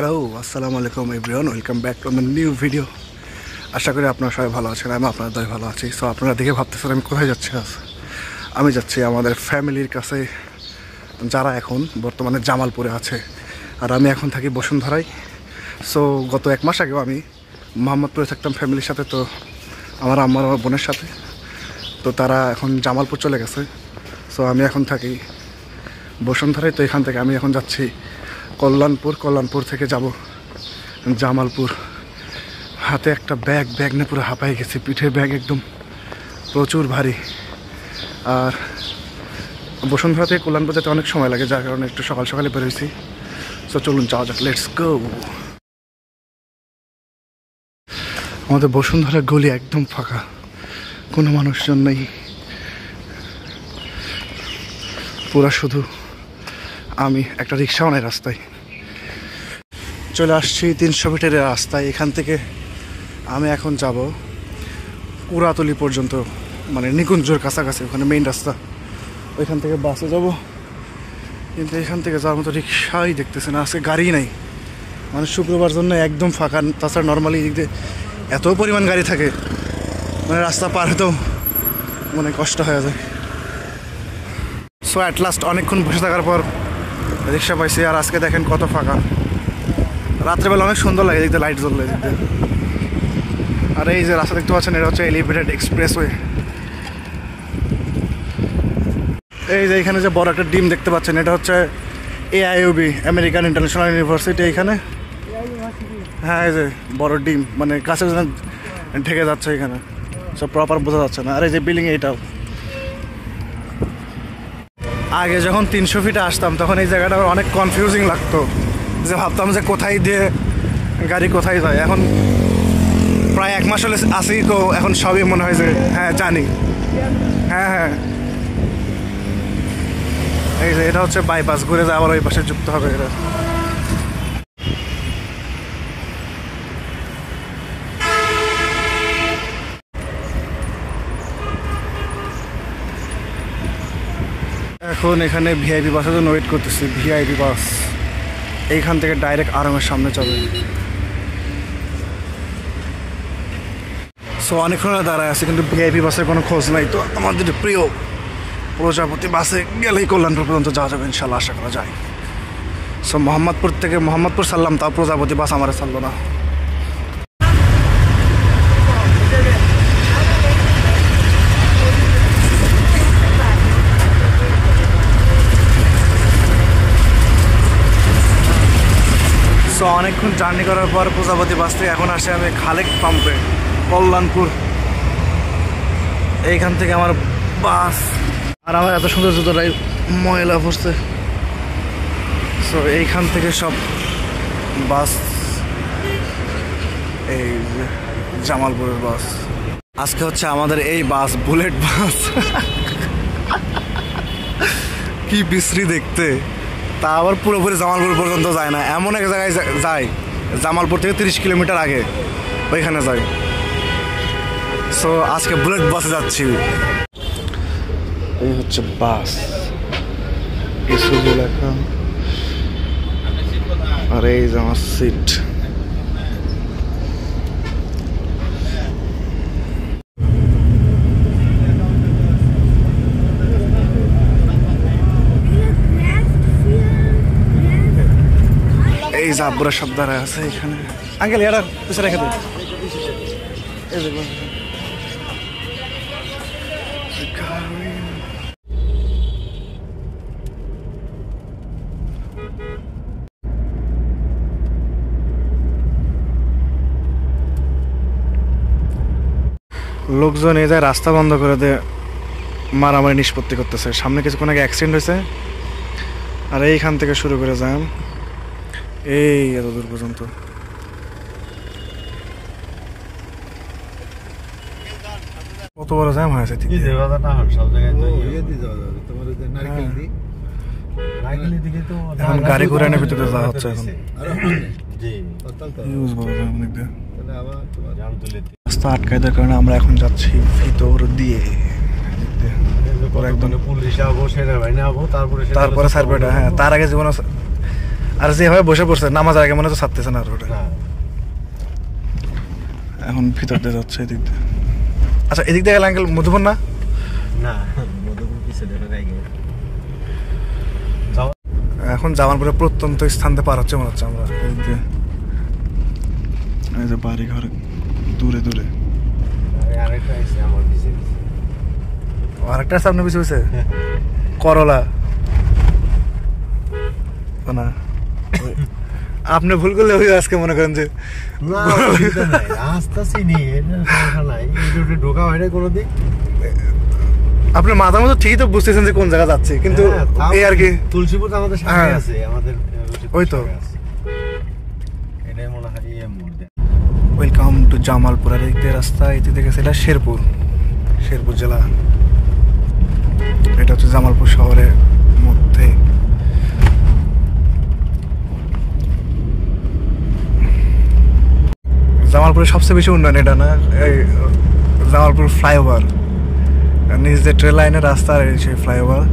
Hello, আসসালামু আলাইকুম everyone, welcome back to my new video. আশা করি আপনারা সবাই ভালো আছেন, আমি আপনাদের দয় ভালো আছি। সো আপনারা দেখে ভাবতেছেন আমি কোথায় যাচ্ছি। আজ আমি যাচ্ছি আমাদের ফ্যামিলির কাছে, যারা এখন বর্তমানে জামালপুরে আছে, আর আমি এখন থাকি বসুন্ধরায়। সো গত এক মাস আগেও আমি মোহাম্মদপুরে থাকতাম ফ্যামিলির সাথে, তো আমার আম্মার আমার বোনের সাথে। তো তারা এখন জামালপুর চলে গেছে। সো আমি এখন থাকি বসুন্ধরায়। তো এখান থেকে আমি এখন যাচ্ছি কল্যাণপুর থেকে যাব জামালপুর। হাতে একটা ব্যাগ নিয়ে পুরো হাঁপাই গেছে, পিঠে ব্যাগ একদম প্রচুর ভারী। আর বসুন্ধরা থেকে কল্যাণপুর যেতে অনেক সময় লাগে, যার কারণে একটু সকালে বেরোইছি। সো চলুন যাওয়া যাক, লেটস গো। আমাদের বসুন্ধরা গলি একদম ফাঁকা, কোনো মানুষজন নেই, পুরা শুধু আমি। একটা রিক্সাও নাই রাস্তায়। চলে আসছি 300 ফিটের রাস্তায়। এখান থেকে আমি এখন যাব কুড়াতলি পর্যন্ত, মানে নিকুঞ্জর কাছাকাছি, ওখানে মেইন রাস্তা। ওইখান থেকে বাসে যাব, কিন্তু এখান থেকে যাওয়ার মতো রিক্সাই দেখতেছে না, আজকে গাড়ি নাই। মানে শুক্রবার জন্য একদম ফাঁকা। তাছাড়া নর্মালি এদিক দিয়ে এত পরিমাণ গাড়ি থাকে, মানে রাস্তা পার হতেও মানে কষ্ট হয়ে যায়। সো অ্যাট লাস্ট অনেকক্ষণ বসে থাকার পর রিক্সা পাইছি। আর আজকে দেখেন কত ফাঁকা। রাত্রেবেলা অনেক সুন্দর লাগে এদিক দিয়ে লাইট জ্বললে এদিক দিয়ে। আর এই যে রাস্তা দেখতে পাচ্ছেন, এটা হচ্ছে এলিভেটেড এক্সপ্রেসওয়ে। এই যে এখানে যে বড় একটা ডিম দেখতে পাচ্ছেন, এটা হচ্ছে AIUB, আমেরিকান ইন্টারন্যাশনাল ইউনিভার্সিটি। এইখানে হ্যাঁ, এই যে বড় ডিম, মানে কাছে ঢেকে যাচ্ছে এখানে, সব প্রপার বোঝা যাচ্ছে না। আর এই যে বিল্ডিং, এইটাও। আগে যখন 300 ফিটে আসতাম তখন এই জায়গাটা অনেক কনফিউজিং লাগতো, যে ভাবতাম যে কোথায় দিয়ে গাড়ি কোথায় যায়। এখন প্রায় 1 মাস হলে আসি, তো এখন সবই মনে হয় যে হ্যাঁ জানি। হ্যাঁ, এই যে এটা হচ্ছে বাইপাস, ঘুরে যায় আবার ওই পাশে যুক্ত হবে এটা। এখন এখানে ভিআইপি বাসের জন্য ওয়েট করতেছি। ভিআইপি বাস এইখান থেকে ডাইরেক্ট আরামের সামনে চলে। সো অনেকক্ষণ দাঁড়ায় আছে, কিন্তু ভিআইপি বাসের কোনো খোঁজ নাই। তো আমাদের প্রিয় প্রজাপতি বাসে গেলেই কল্যাণপুর পর্যন্ত যাওয়া যাবে ইনশাল্লাহ, আশা করা যায়। সো মোহাম্মদপুর ছাড়লাম, তাও প্রজাপতি বাস আমার ছাড়লো না। সো অনেকক্ষণ জার্নি করার পর প্রজাপতি বাস থেকে এখন আসে আমি খালেক পাম্পে, কল্যাণপুর। এইখান থেকে আমার বাস, আর আমার এত সুন্দর জুতোটাই ময়লা পড়ছে। সো এইখান থেকে সব বাস, এই জামালপুরের বাস। আজকে হচ্ছে আমাদের এই বাস বুলেট বাস। কি বিশ্রী দেখতে। তা আবার পুরোপুরি জামালপুর পর্যন্ত যায় না, এমন এক জায়গায় যায় জামালপুর থেকে 30 কিলোমিটার আগে, ওইখানে যায়। সো আজকে বুলেট বাসে যাচ্ছি। এই হচ্ছে বাস, লেখা। আর এই যে আমার সিট। এই যে আব্বুরা সব দাঁড়ায় আছে এখানে। আঙ্কেল এটা পিছনে রেখে দেন। লোকজন এই যায় রাস্তা বন্ধ করে দিয়ে মারামারি নিষ্পত্তি করতেছে। সামনে কিছুক্ষণ আগে অ্যাক্সিডেন্ট হয়েছে, আর এইখান থেকে শুরু করে জ্যাম এই এত দূর পর্যন্ত। কত বড় জ্যাম হয়েছে। এখন গাড়ি ঘুরে এনে ভিতরে যাওয়া হচ্ছে। এখন রাস্তা আটকায় দেওয়ার কারণে আমরা এখন যাচ্ছি ভিতর দিয়ে। পুলিশ যাবো, সেনাবাহিনী যাবো, তারপরে সার্ভেটা। হ্যাঁ, তার আগে জীবন আর যেভাবে বসে পড়ছে নামাজ আগে মনে তো ছাড়তেছে না রোডে। এখন ভিতর দিয়ে যাচ্ছে এদিক দিয়ে। আচ্ছা এদিক দিয়ে গেলে আঙ্কেল মধুবন না? না মধুবন পিছনে আগে। এখন জামালপুরে প্রত্যন্ত স্থানতে পার হচ্ছে মনে হচ্ছে আমরা এদিক দিয়ে। এই যে বাড়ি ঘর দূরে দূরে। আরেকটা আছে আমার পিছনে। আরেকটা সামনে পিছু হয়েছে করলা না আপনি ভুল করলে ওই আজকে মনে করেন যে না রাস্তা চিনি এটা সমস্যা নাই, এই ঢোকা হয় না কোনোদিন। আপনার মাথার মতো ঠিকই তো বুঝতেছেন যে কোন জায়গা যাচ্ছে, কিন্তু এই আর কি তুলসীপুর আমাদের সামনে আছে, আমাদের ওই তো। এটাই মনে হয় ইয়ে মোড়। Welcome to Jamalpur. আর এই রাস্তা এটি থেকে সেটা শেরপুর, শেরপুর জেলা। এটা হচ্ছে জামালপুর শহরের মধ্যে। জামালপুরের সবচেয়ে বেশি উন্নয়ন এটা না, এই জামালপুর ফ্লাইওভার, নিজ যে ট্রেন লাইনের রাস্তা আর সেই ফ্লাইওভার।